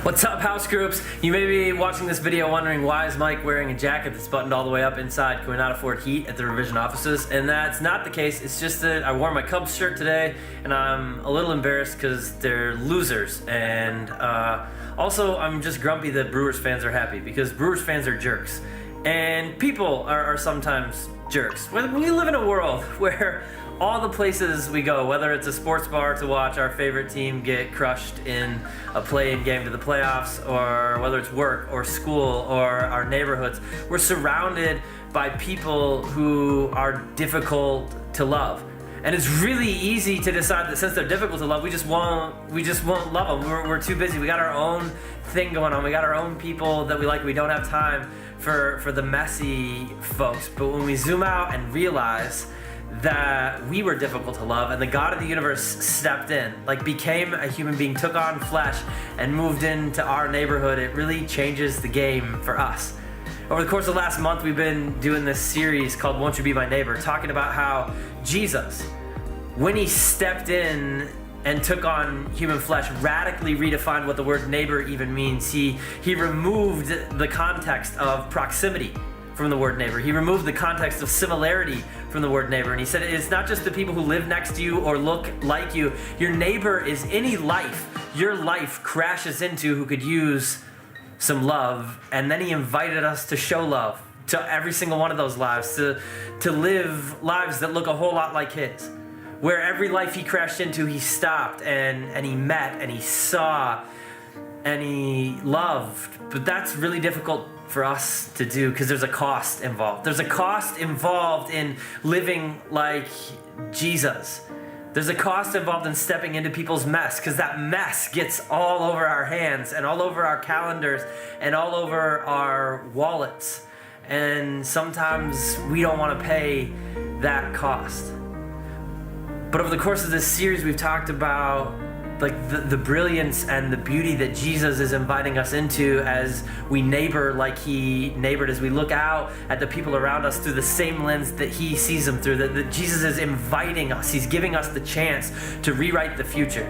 What's up, house groups? You may be watching this video wondering, why is Mike wearing a jacket that's buttoned all the way up inside? Can we not afford heat at the Revision offices? And that's not the case. It's just that I wore my Cubs shirt today and I'm a little embarrassed because they're losers. And also I'm just grumpy that Brewers fans are happy because Brewers fans are jerks. And people are sometimes jerks. We live in a world where all the places we go, whether it's a sports bar to watch our favorite team get crushed in a play-in game to the playoffs, or whether it's work or school or our neighborhoods, we're surrounded by people who are difficult to love. And it's really easy to decide that since they're difficult to love, we just won't love them. We're too busy. We got our own thing going on. We got our own people that we like. We don't have time for the messy folks. But when we zoom out and realize that we were difficult to love and the God of the universe stepped in, like became a human being, took on flesh and moved into our neighborhood, it really changes the game for us. Over the course of the last month, we've been doing this series called Won't You Be My Neighbor, talking about how Jesus, when he stepped in and took on human flesh, radically redefined what the word neighbor even means. He removed the context of proximity from the word neighbor. He removed the context of similarity from the word neighbor. And he said it's not just the people who live next to you or look like you. Your neighbor is any life your life crashes into who could use some love. And then he invited us to show love to every single one of those lives, to live lives that look a whole lot like his. Where every life he crashed into, he stopped and he met and he saw and he loved. But that's really difficult for us to do because there's a cost involved. There's a cost involved in living like Jesus. There's a cost involved in stepping into people's mess, because that mess gets all over our hands and all over our calendars and all over our wallets. And sometimes we don't want to pay that cost. But over the course of this series, we've talked about like the brilliance and the beauty that Jesus is inviting us into as we neighbor like he neighbored, as we look out at the people around us through the same lens that he sees them through, that Jesus is inviting us. He's giving us the chance to rewrite the future,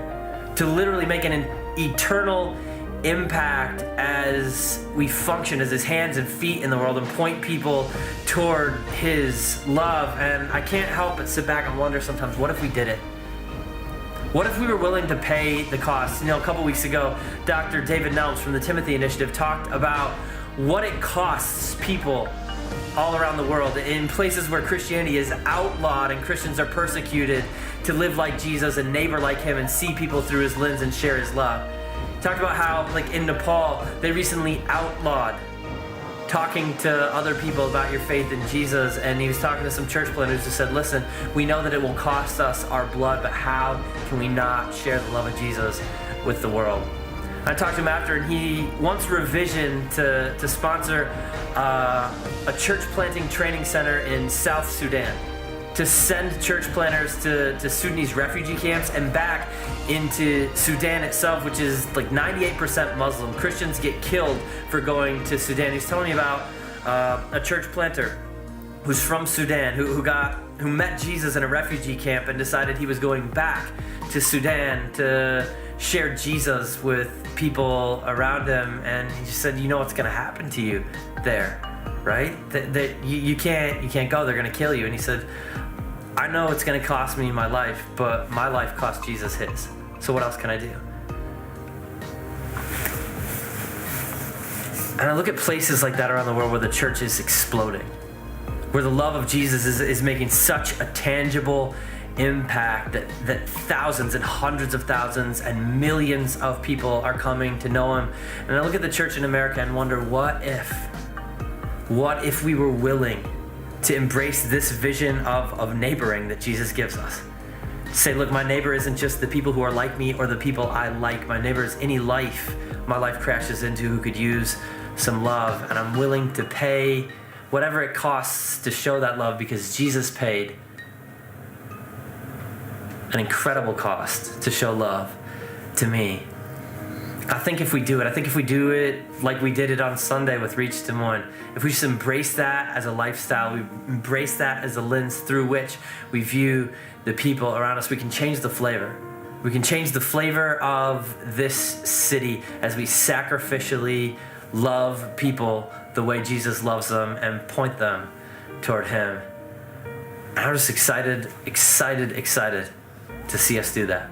to literally make an eternal impact as we function as his hands and feet in the world and point people toward his love. And I can't help but sit back and wonder sometimes, what if we did it? What if we were willing to pay the cost? You know, a couple weeks ago, Dr. David Nelms from the Timothy Initiative talked about what it costs people all around the world in places where Christianity is outlawed and Christians are persecuted to live like Jesus and neighbor like him and see people through his lens and share his love. He talked about how, like in Nepal, they recently outlawed talking to other people about your faith in Jesus, and he was talking to some church planners who said, listen, we know that it will cost us our blood, but how can we not share the love of Jesus with the world? I talked to him after, and he wants Revision to sponsor a church planting training center in South Sudan, to send church planners to Sudanese refugee camps and back into Sudan itself, which is like 98% Muslim. Christians get killed for going to Sudan. He's telling me about a church planter who's from Sudan, who met Jesus in a refugee camp and decided he was going back to Sudan to share Jesus with people around him. And he just said, you know what's going to happen to you there, right? That you can't go. They're going to kill you. And he said, I know it's going to cost me my life, but my life cost Jesus his. So what else can I do? And I look at places like that around the world where the church is exploding, where the love of Jesus is making such a tangible impact that thousands and hundreds of thousands and millions of people are coming to know him. And I look at the church in America and wonder, what if we were willing to embrace this vision of neighboring that Jesus gives us? Say, look, my neighbor isn't just the people who are like me or the people I like. My neighbor is any life my life crashes into who could use some love. And I'm willing to pay whatever it costs to show that love, because Jesus paid an incredible cost to show love to me. I think if we do it like we did it on Sunday with Reach Des Moines, if we just embrace that as a lifestyle, we embrace that as a lens through which we view the people around us, we can change the flavor. We can change the flavor of this city as we sacrificially love people the way Jesus loves them and point them toward Him. And I'm just excited to see us do that.